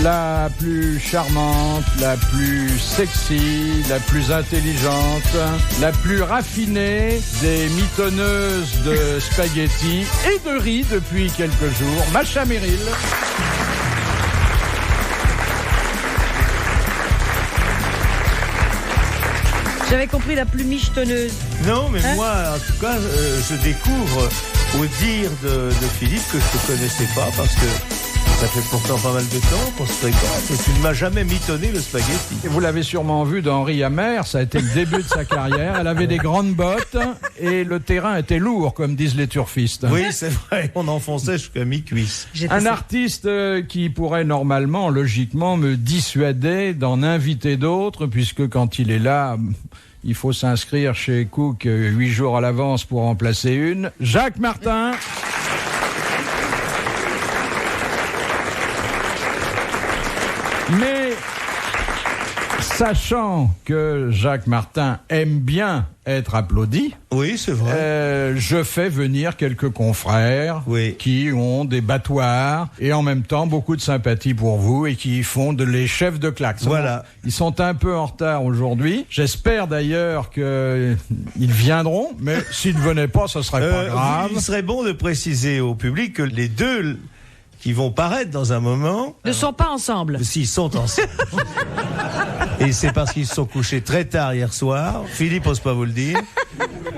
La plus charmante, la plus sexy, la plus intelligente, la plus raffinée des mitonneuses de spaghettis et de riz depuis quelques jours, Macha Merrill. J'avais compris la plus michetonneuse. Non, mais moi, en tout cas, je découvre au dire de Philippe que je ne connaissais pas parce que ça fait pourtant pas mal de temps qu'on se fréquente et tu ne m'as jamais mitonné le spaghetti. Vous l'avez sûrement vu d'Henri Hammer, ça a été le début de sa carrière. Elle avait des grandes bottes et le terrain était lourd, comme disent les turfistes. Oui, c'est vrai, on enfonçait jusqu'à mi-cuisse. Un artiste qui pourrait normalement, logiquement, me dissuader d'en inviter d'autres, puisque quand il est là, il faut s'inscrire chez Cook 8 jours à l'avance pour en placer une. Jacques Martin. Mais sachant que Jacques Martin aime bien être applaudi, oui, c'est vrai. Je fais venir quelques confrères qui ont des battoirs et en même temps beaucoup de sympathie pour vous et qui font les chefs de claque. Voilà. Ils sont un peu en retard aujourd'hui. J'espère d'ailleurs qu'ils viendront, mais s'ils ne venaient pas, ce serait pas grave. Il serait bon de préciser au public que les deux qui vont paraître dans un moment ne sont pas ensemble. S'ils sont ensemble. Et c'est parce qu'ils se sont couchés très tard hier soir, Philippe n'ose pas vous le dire,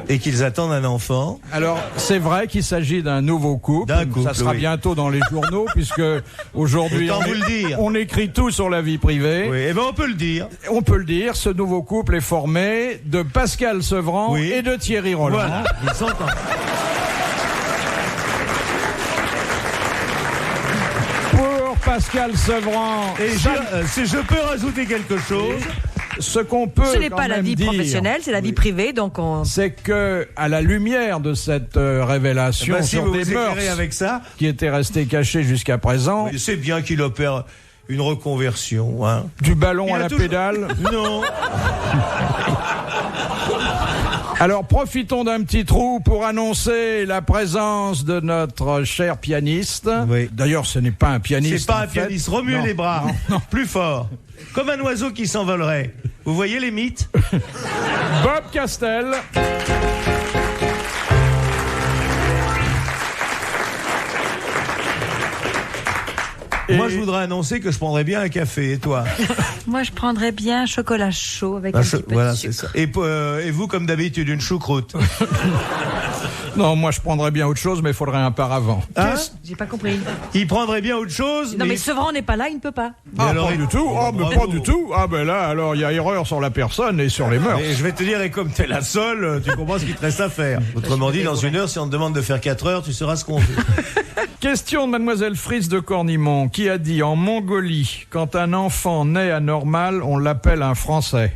et qu'ils attendent un enfant. Alors, c'est vrai qu'il s'agit d'un nouveau couple. Ça sera bientôt dans les journaux, puisque aujourd'hui, on écrit tout sur la vie privée. Oui, et ben on peut le dire. On peut le dire, ce nouveau couple est formé de Pascal Sevran et de Thierry Roland. Voilà, ils sont ensemble. Pascal Sevran. Et si je peux rajouter quelque chose, ce qu'on peut. Ce n'est pas la vie professionnelle, c'est la vie privée, donc c'est que, à la lumière de cette révélation sur des mœurs avec ça, qui étaient restées cachées jusqu'à présent, c'est bien qu'il opère une reconversion, hein. Du ballon à la pédale. Non. Alors profitons d'un petit trou pour annoncer la présence de notre cher pianiste. Oui. D'ailleurs, ce n'est pas un pianiste. C'est pas un pianiste. Remuez les bras. Non. Plus fort. Comme un oiseau qui s'envolerait. Vous voyez les mythes? Bob Castel. Moi, je voudrais annoncer que je prendrais bien un café. Et toi? Moi, je prendrais bien un chocolat chaud avec un petit peu de sucre. C'est ça. Et vous, comme d'habitude, une choucroute? Non, moi, je prendrais bien autre chose, mais il faudrait un paravent. Hein? J'ai pas compris. Il prendrait bien autre chose? Non, mais Sevran n'est pas là, il ne peut pas. Ah, alors, pas du tout. Ah, mais pas du tout. Ah, ben là, alors, il y a erreur sur la personne et sur les mœurs. Et je vais te dire, et comme t'es la seule, tu comprends ce qu'il te reste à faire. Autrement dit, dans une heure, si on te demande de faire 4 heures, tu sauras ce qu'on veut. Question de mademoiselle Fritz de Cornimont, qui a dit en Mongolie, quand un enfant naît anormal, on l'appelle un Français.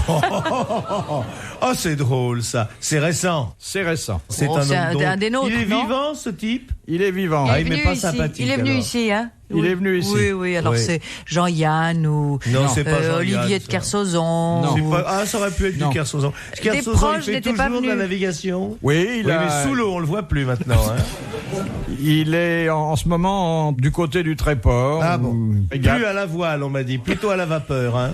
Oh, c'est drôle, ça. C'est récent. C'est récent. C'est un des nôtres. Il est non vivant, ce type? Il est vivant. Il n'est pas sympathique. Il est venu alors. ici, hein? Il est venu ici. Oui, alors c'est Jean-Yann ou non, c'est pas Jean-Yann, Olivier de Kersauzon. Non. Pas... Ah, ça aurait pu être du Kersauzon. Kersauzon, il fait toujours de la navigation. Oui, mais sous l'eau, on le voit plus maintenant. Hein. Il est en ce moment du côté du Tréport. Ah bon. Plus à la voile, on m'a dit. Plutôt à la vapeur. Hein.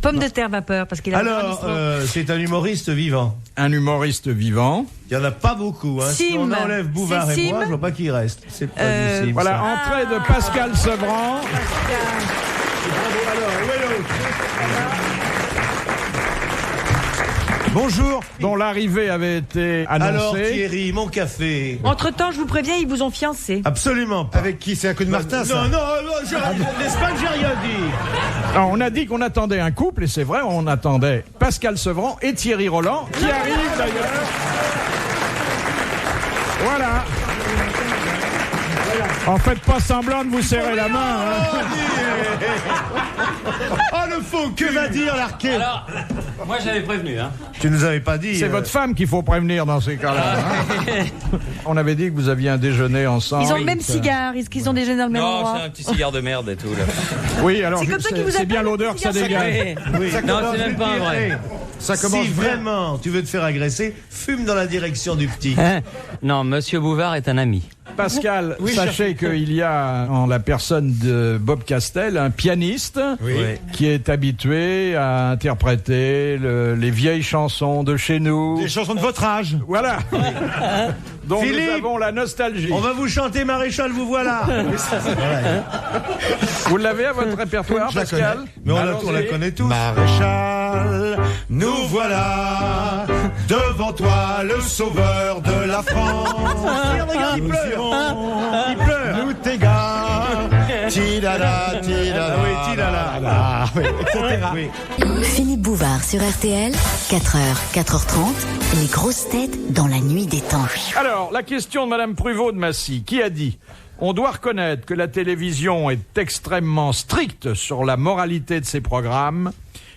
Pomme de terre vapeur, parce qu'il a. Alors, c'est un humoriste vivant. Un humoriste vivant. Il n'y en a pas beaucoup. Hein. Si on enlève Bouvard et moi, je vois pas qui reste. C'est pas du Sim, voilà, entrée de Pascal Sevran. Bonjour, dont l'arrivée avait été annoncée. Alors Thierry, mon café. Entre-temps, je vous préviens, ils vous ont fiancé. Absolument pas. Avec qui? C'est un coup de Martin, ça? Non, n'est-ce pas que j'ai rien dit? Alors, on a dit qu'on attendait un couple, et c'est vrai, on attendait Pascal Sevran et Thierry Roland, qui arrivent d'ailleurs. Voilà. En faites pas semblant de vous serrer la main. Hein. Oh, le faux cul. Que va dire l'arqué? Alors, moi j'avais prévenu. Hein. Tu nous avais pas dit. C'est votre femme qu'il faut prévenir dans ces cas-là. Hein. On avait dit que vous aviez un déjeuner ensemble. Ils ont le même cigare. Est-ce qu'ils ont déjeuné dans le même endroit? Non, c'est un petit cigare de merde et tout. Là. Oui, alors c'est comme ça qu'ils vous c'est bien l'odeur que ça dégage. Oui. Non, c'est même pas un vrai. Ça commence si bien. vraiment tu veux te faire agresser, fume dans la direction du petit. Non, Monsieur Bouvard est un ami. Pascal, sachez qu'il y a en la personne de Bob Castel un pianiste qui est habitué à interpréter les vieilles chansons de chez nous. Des chansons de votre âge. Voilà. Donc Philippe, nous avons la nostalgie. On va vous chanter Maréchal, vous voilà. Vous l'avez à votre répertoire, Je la Pascal? connais. Mais on la Allons-y. connaît tous. Maréchal, nous voilà devant toi, le sauveur de la France. Regarde, il Nous pleure. irons, Il pleure. nous t'égare, tidala, tidala, Ah oui, tidala. ah oui, etc. Oui. Philippe Bouvard sur RTL, 4h, 4h30, les grosses têtes dans la nuit des temps. Alors, la question de Madame Pruvot de Massy, qui a dit « On doit reconnaître que la télévision est extrêmement stricte sur la moralité de ses programmes.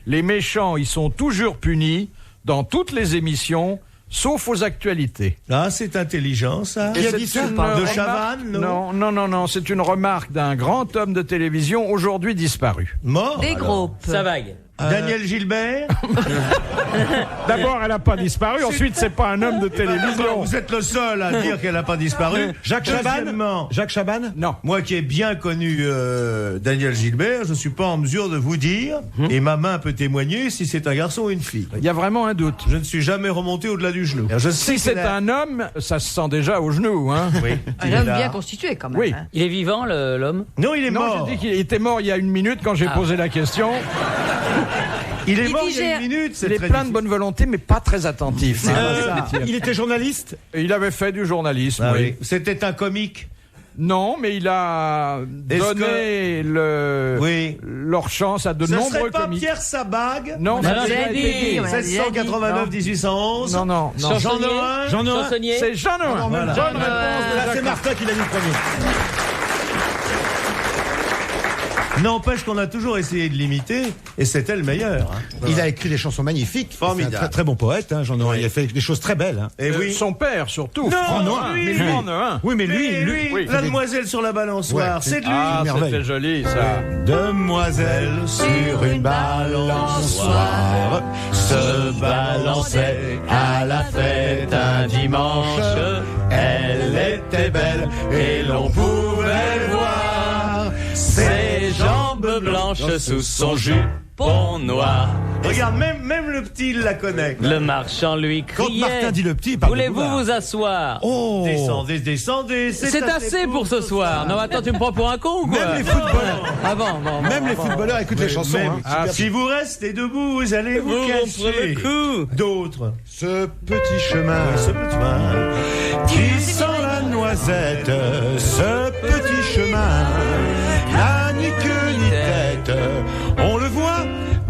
Les méchants y sont toujours punis dans toutes les émissions, sauf aux actualités. » Ah, c'est intelligent, ça. Et Qui a c'est dit ça une De remarque- Chavannes, non Non, c'est une remarque d'un grand homme de télévision aujourd'hui disparu. Mort. Des alors. groupes. Ça vague. Daniel Gilbert. D'abord, elle n'a pas disparu, ensuite, c'est pas un homme de télévision. Vous êtes le seul à dire qu'elle n'a pas disparu. Jacques Chaban. Deuxièmement, Jacques Chaban. Non. moi qui ai bien connu Daniel Gilbert, je suis pas en mesure de vous dire, et ma main peut témoigner, si c'est un garçon ou une fille. Il y a vraiment un doute. Je ne suis jamais remonté au-delà du genou. Je sais Si c'est qu'elle a- un homme, ça se sent déjà au genou, hein. Oui. Un homme bien constitué, quand même. Oui. hein. Il est vivant, l'homme? Non, il est Non, mort. j'ai dit qu'il était mort il y a une minute quand j'ai posé la question. Il est Il mort il y a digère. une minute. C'est Il est très plein de difficile. bonne volonté, mais pas très attentif. Il était journaliste. Il avait fait du journalisme, Ah oui. oui. C'était un comique. Non, mais il a Est-ce donné Oui. leur chance à de Ce nombreux serait pas comiques. Pierre Sabag. Non, ça non, a déjà j'ai été dit. dit. on a déjà dit. 1689-1811. Non. Jean Chansonnier. Nohain. Jean Nohain. Chansonnier. C'est Jean Nohain. Voilà. Bonne réponse de Là, c'est Jacques. Martin qui l'a dit le premier. N'empêche qu'on a toujours essayé de l'imiter, et c'était le meilleur. hein. Il a écrit des chansons magnifiques. Formidable. C'est un très, très bon poète, hein, Jean Nohain. Il a fait des choses très belles. Hein. Et oui. Son père, surtout. Non, Franc Nohain. lui. Mais Franc Nohain. Oui, mais lui, oui, oui. la demoiselle sur la balançoire, Ouais, c'est de lui. Ah, merveille. c'était joli, ça. Demoiselle sur une balançoire se balançait à la fête un dimanche. Elle était belle et l'on pouvait voir ses jambes blanches sous son jupon noir. Regarde, même le petit, il la connaît. Le marchand lui Quand criait. Martin dit le petit, il parle de Voulez-vous Bouvard. vous asseoir? Oh. Descendez. C'est assez pour ce soir. Non, attends, tu me prends pour un con ou quoi? Même les footballeurs, Ah bon. même les footballeurs écoutent les chansons. Même, Hein. si vous restez debout, vous allez vous, Vous cacher. rompre le cou. D'autres. Ce petit chemin Ce petit chemin. qui sent la noisette, ce petit chemin n'a ni queue ni tête. On le voit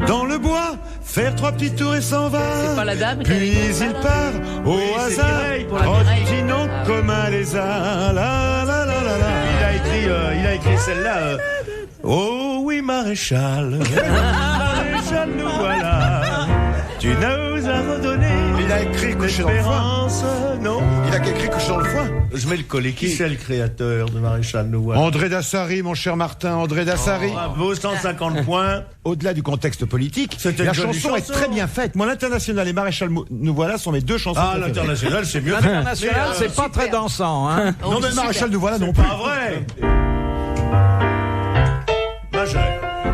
dans le bois faire 3 petits tours et s'en va. C'est pas la dame qui Puis avait dit ça, il là part au c'est hasard, Mireille pour la trottinant comme un lézard. La, la, la, la, la. Il a écrit celle-là. Oh oui, maréchal. Maréchal, nous voilà. Tu nous as redonné. Il a écrit couché dans le foin. l'espérance. Non. Il a écrit couché dans le foin. Je mets le collet. Qui c'est le créateur de Maréchal, nous voilà? André Dassary, mon cher Martin, André Dassary. Bravo, 150 points. Au-delà du contexte politique, C'était la une jolie chanson est chanson. très bien faite. Moi, l'International et Maréchal Nous Voilà sont mes 2 chansons Ah, préférées. l'international, c'est mieux. L'international, Mais, c'est pas très dansant, hein. Non, mais Maréchal Nous Voilà non plus. Pas vrai. Majeur.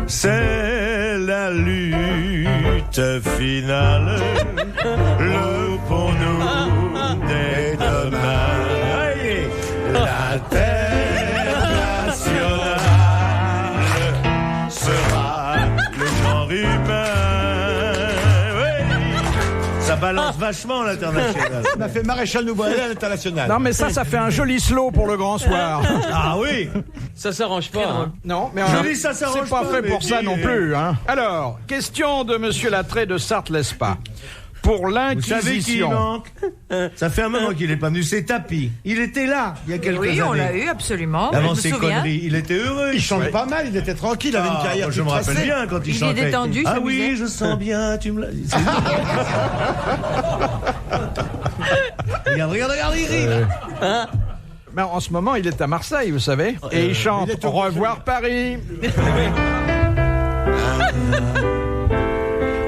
C'est la lutte finale, le pour nous des demain. Allez. La terre nationale sera le genre humain. Oui. Ça balance vachement l'international. On a fait Maréchal Nous Voilà à l'International. Non, mais ça fait un joli slow pour le grand soir. Ah oui. Ça s'arrange pas. Hein. Non, mais Je dis, ça s'arrange c'est pas pas, fait mais pour ça dis, non plus, hein. Alors, question de Monsieur Lattré de Sarthe-Lespas. Pour Vous savez qui il l'Inquisition. manque? Ça fait un moment qu'il n'est pas venu. C'est Tapi. Il était là il y a quelques Oui, années. on l'a eu, absolument. Avant je ses me souviens. conneries. Il était heureux. Il chante pas mal, il était tranquille, il avait une carrière moi, je toute me rappelle tracée. bien quand il Il est chantait. détendu, Ah ça oui, musait. je sens bien, tu me l'as dit. Regarde, il rit. Mais en ce moment, il est à Marseille, vous savez. Et il chante il est au Au revoir Paris.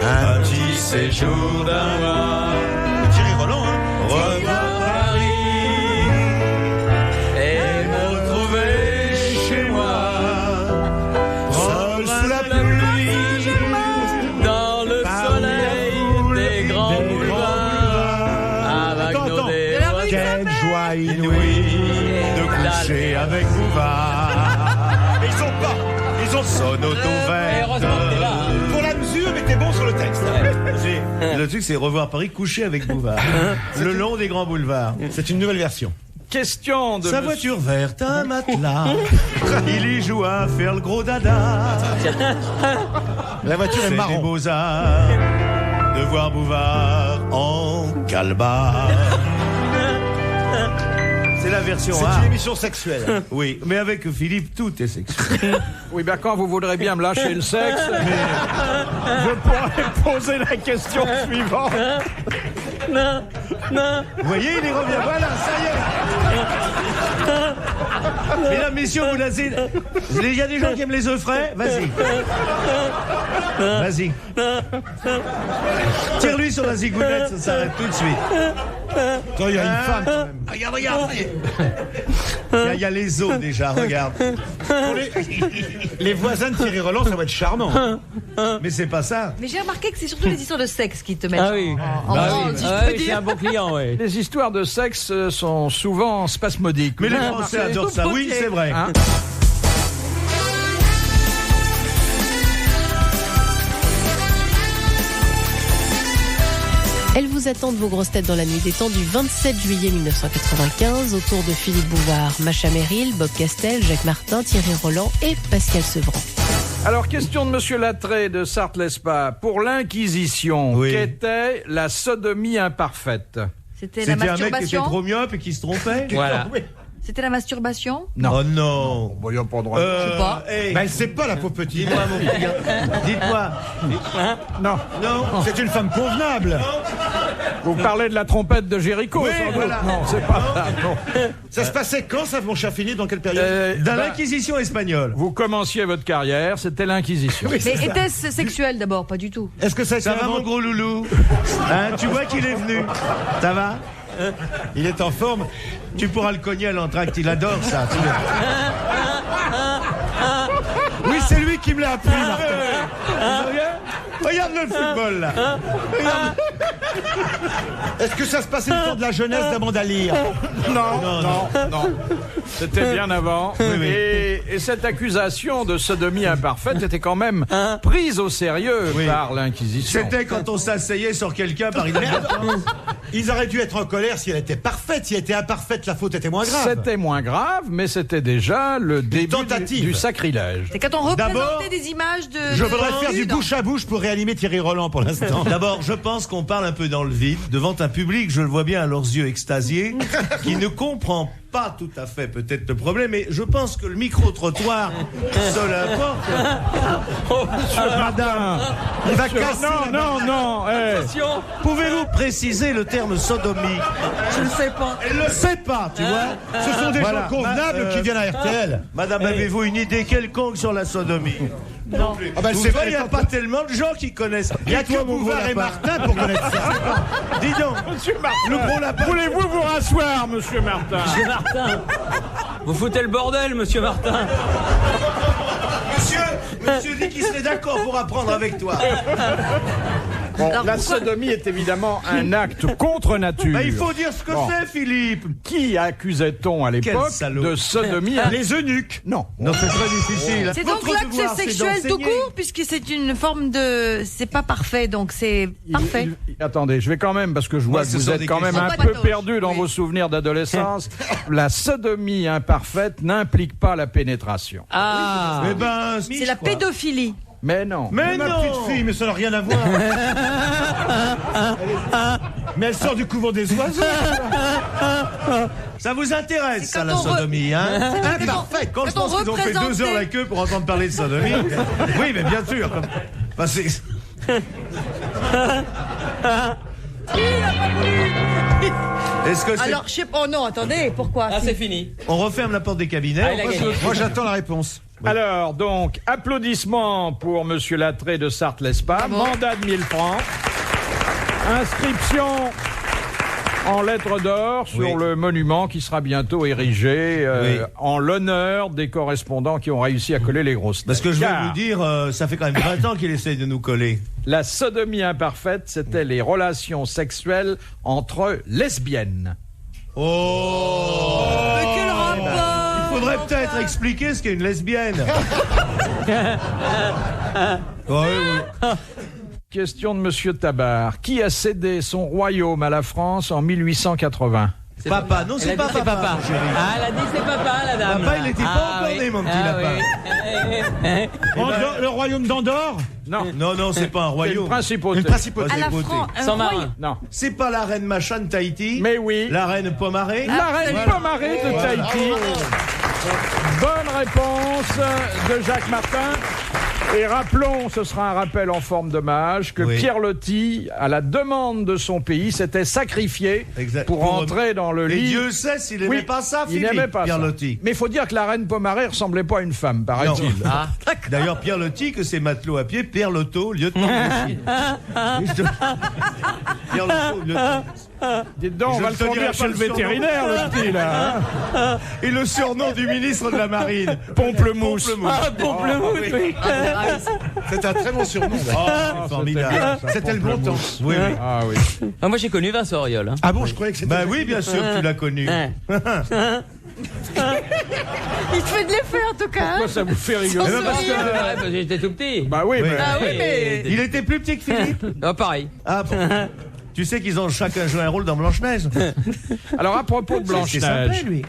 Un petit séjour d'un mois. Thierry Roland, hein. Revoir Paris Et me retrouver chez moi. Seul sous la pluie. dans le soleil des grands boulevards. Avec nos dévots. Quelle joie inouïe de coucher avec Bouvard. Et ils ont pas. Ils ont sonne ouverte. Heureusement que t'es là, hein. Pour la mesure, mais t'es bon sur le texte. Le truc, c'est revoir Paris couché avec Bouvard. Le long des grands boulevards. C'est une nouvelle version. Question de Sa monsieur- voiture verte, un matelas. Il y joue à faire le gros dada. La voiture est C'est des marron. beaux-arts de voir Bouvard en calbar. C'est la version C'est A. une émission sexuelle. Oui, mais avec Philippe, tout est sexuel. Oui, ben quand vous voudrez bien me lâcher le sexe, je pourrais poser la question suivante. Vous voyez, il y revient. Voilà, ça y est. Mesdames, messieurs, vous laissez. Il y a des gens qui aiment les œufs frais. Vas-y. Vas-y. Tire-lui sur la zigounette, ça s'arrête tout de suite. Quand il y a une femme, quand même. Regarde, regarde. Il y a les os déjà, regarde. Pour les voisins de Thierry Roland, ça va être charmant. Mais c'est pas ça. Mais j'ai remarqué que c'est surtout les histoires de sexe qui te mettent Ah oui. en Bah branle, oui. si Ah je peux oui, c'est dire. un bon client, oui. Les histoires de sexe sont souvent spasmodiques. Mais les Vous avez Français remarqué adorent ça. Oui, c'est vrai. Hein Elles vous attendent, vos grosses têtes, dans la nuit des temps du 27 juillet 1995, autour de Philippe Bouvard, Macha Merrill, Bob Castel, Jacques Martin, Thierry Roland et Pascal Sevran. Alors, question de monsieur Latré de Sarthe-Lespas. Pour l'Inquisition, Oui. qu'était la sodomie imparfaite? C'était la C'était un mec qui était masturbation. trop myope et qui se trompait. Voilà. C'était la masturbation. Non. Oh non. Bon, il n'y a pas de droit. Je sais pas. Hey, Ben, elle sait pas, la pauvre petite. dites-moi, mon petit gars. Dites-moi. Non. Non. C'est une femme convenable. Vous parlez de la trompette de Jéricho, Oui, sans doute. voilà. Non, c'est pas ça. Non. Ça se passait quand, ça, mon cher Philippe? Dans quelle période? Dans Ben, l'Inquisition espagnole. vous commenciez votre carrière, c'était l'Inquisition. Oui, Mais c'est ça. était-ce sexuel d'abord? Pas du tout. Est-ce que ça a été Ça va, mon inventé? gros loulou? Hein, tu vois qu'il est venu. Ça va? Il est en forme. Tu pourras le cogner à l'entracte, il adore ça. Oui, c'est lui qui me l'a appris, Martin. Regarde le football, là. Est-ce que ça se passait le temps de la jeunesse d'Amanda Lear? Non. C'était bien avant. oui. Et cette accusation de sodomie imparfaite était quand même prise au sérieux Oui. par l'Inquisition. C'était quand on s'asseyait sur quelqu'un par inadvertance. Ils auraient dû être en colère si elle était parfaite. Si elle était imparfaite, la faute était moins grave. C'était moins grave, mais c'était déjà le début tentative. du sacrilège. C'est quand on D'abord, représentait des images de. Je de- voudrais faire du non. bouche à bouche pour réanimer Thierry Roland pour l'instant. D'abord, je pense qu'on parle un peu dans le vide, devant un public, je le vois bien à leurs yeux extasiés, qui ne comprend pas tout à fait peut-être le problème, mais je pense que le micro-trottoir se l'importe. Madame, Il va casser la non. Pouvez-vous préciser le terme sodomie? Je ne sais pas. Elle le sait pas, tu vois. Ce sont des Voilà. gens convenables Ma- qui viennent à RTL. Madame, avez-vous une idée quelconque sur la sodomie? Non. Ah ben, Vous c'est voyez, vrai, il n'y a pas tellement de gens qui connaissent. Il y a que toi, mon gros Bouvard et lapin. Martin pour connaître ça. Dis donc, Monsieur Martin, le gros lapin. voulez-vous vous rasseoir, monsieur Martin? Monsieur Martin, vous foutez le bordel, monsieur Martin. Monsieur dit qu'il serait d'accord pour apprendre avec toi. Bon, Alors, la pourquoi- sodomie est évidemment un acte contre nature. Bah, il faut dire ce que Bon. c'est, Philippe. Qui accusait-on à l'époque Quel salaud. de sodomie? Les eunuques. Non. Non, c'est très difficile. C'est donc Votre l'acte devoir, c'est sexuel tout d'enseigner. court, puisque c'est une forme de. C'est pas parfait, donc c'est parfait. Attendez, je vais quand même, parce que je vois Moi, que ce vous sont êtes des quand même questions un pas peu patoches. perdu dans Oui. vos souvenirs d'adolescence. La sodomie imparfaite n'implique pas la pénétration. Ah. Eh ben, C'est la pédophilie. Mais non. Mais Ma non. petite fille, mais ça n'a rien à voir. Mais elle sort du couvent des oiseaux. Ça vous intéresse, C'est ça, quand la on re- sodomie, hein? Imparfaite. Quand je Quand on pense qu'ils ont fait 2 heures représentait- la queue pour entendre parler de sodomie. Oui, mais bien sûr. Bah, c'est- Est-ce que c'est... Alors, je sais pas. Oh non, attendez, pourquoi Ah, c'est fini. On referme la porte des cabinets. Ah, il a gagné. Moi, j'attends la réponse. Alors, donc, applaudissements pour Monsieur Lattré de Sarthe-Lespas. Mandat de 1000 francs. Inscription en lettres d'or sur le monument qui sera bientôt érigé en l'honneur des correspondants qui ont réussi à coller les grosses têtes. Parce que je vais vous dire, ça fait quand même 20 ans qu'il essaye de nous coller. La sodomie imparfaite, c'était les relations sexuelles entre lesbiennes. Oh, Mais quel rapport? Il faudrait peut-être expliquer ce qu'est une lesbienne. Question de Monsieur Tabar. Qui a cédé son royaume à la France en 1880? Papa, non, c'est pas papa. Chérie. Ah, elle a dit c'est papa, la dame. Papa, il n'était pas encore né, mon petit lapin. Le royaume d'Andorre? Non. Non, c'est pas un C'est royaume. une principauté. À la France, Sans marin. Non. C'est pas la reine machin de Tahiti? Mais oui. La reine Pomaré? La reine Pomaré de Tahiti. Bonne réponse de Jacques Martin. Et rappelons, ce sera un rappel en forme d'hommage, que Pierre Loti, à la demande de son pays, s'était sacrifié pour entrer dans le lit. Et Dieu sait s'il n'aimait pas ça, Philippe, il n'aimait pas Pierre ça. Loti. Mais il faut dire que la reine Pomaré ressemblait pas à une femme, paraît-il. D'ailleurs, Pierre Loti, que c'est matelot à pied, Pierre Lotto, lieutenant de Chine. Pierre Lotto, lieutenant. Dites donc, on va le conduire chez le vétérinaire, le petit, là. Hein. Et le surnom du ministre de la Marine, Pomplemousse. Pomplemousse, oui. C'est un très bon surnom. C'est formidable. C'était le bon temps. Oui. Ah oui. Ah, moi, j'ai connu Vincent Auriol. Hein. Ah bon, je croyais que c'était... Bah oui, bien sûr que tu l'as connu. il fait de l'effet en tout cas. Pourquoi ça vous fait rigoler? Parce que, Parce que j'étais tout petit. Bah oui, mais... Ah oui, mais... il était plus petit que Philippe. Ah, pareil. Ah bon. Tu sais qu'ils ont chacun joué un rôle dans Blanche-Neige. Alors, à propos de C'est sympa, Blanche-Neige, lui.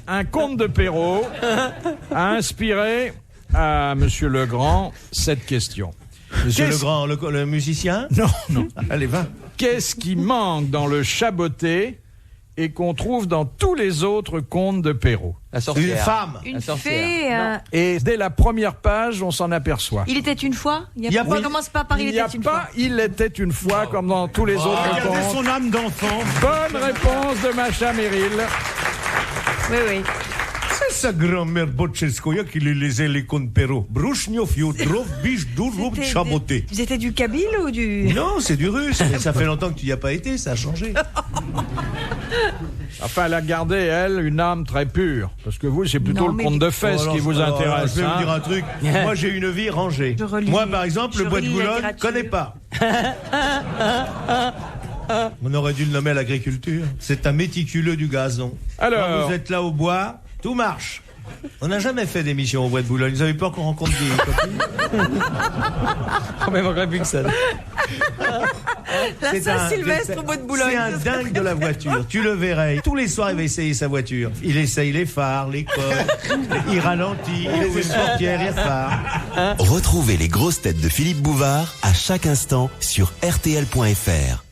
un conte de Perrault a inspiré à Monsieur Legrand cette question. Monsieur Qu'est-ce- Legrand, le musicien? Non. Allez, va. Qu'est-ce qui manque dans le Chaboté et qu'on trouve dans tous les autres contes de Perrault? La sorcière. Une femme. Une La sorcière. fée. Et dès la première page, on s'en aperçoit. Il était une fois. Il y a pas- On commence pas par il Il n'y a était une fois. pas Il était une fois comme dans tous les autres Regardez contes. son âme d'enfant. Bonne réponse de Macha Merrill. Oui. C'est sa grand-mère Botchelskoya qui lui lisait les contes Perrault. Brouchnio, Fiodrov, Biche, Dourov, Chaboté. Vous étiez du kabyle ou du... Non, c'est du russe. Mais ça fait longtemps que tu n'y as pas été, ça a changé. Enfin, elle a gardé, elle, une âme très pure. Parce que vous, c'est plutôt Non, le mais- conte de fesses qui vous intéresse. Je vais hein. vous dire un truc. Moi, j'ai une vie rangée. Je relis- Moi, par exemple, je le bois de relis la Boulogne, littérature. connais pas. On aurait dû le nommer à l'agriculture. C'est un méticuleux du gazon. Alors- Quand vous êtes là au bois, tout marche. On n'a jamais fait d'émission au bois de Boulogne. Vous avez pas encore rencontré des copines? Oh, mais il manquerait plus que ça. La C'est un- Saint-Sylvestre au bois de Boulogne. C'est un dingue de la voiture. Tu le verrais. Tous les soirs, il va essayer sa voiture. Il essaye les phares, les codes. Il ralentit. Il ouvre une portière, il repart. Retrouvez les grosses têtes de Philippe Bouvard à chaque instant sur RTL.fr.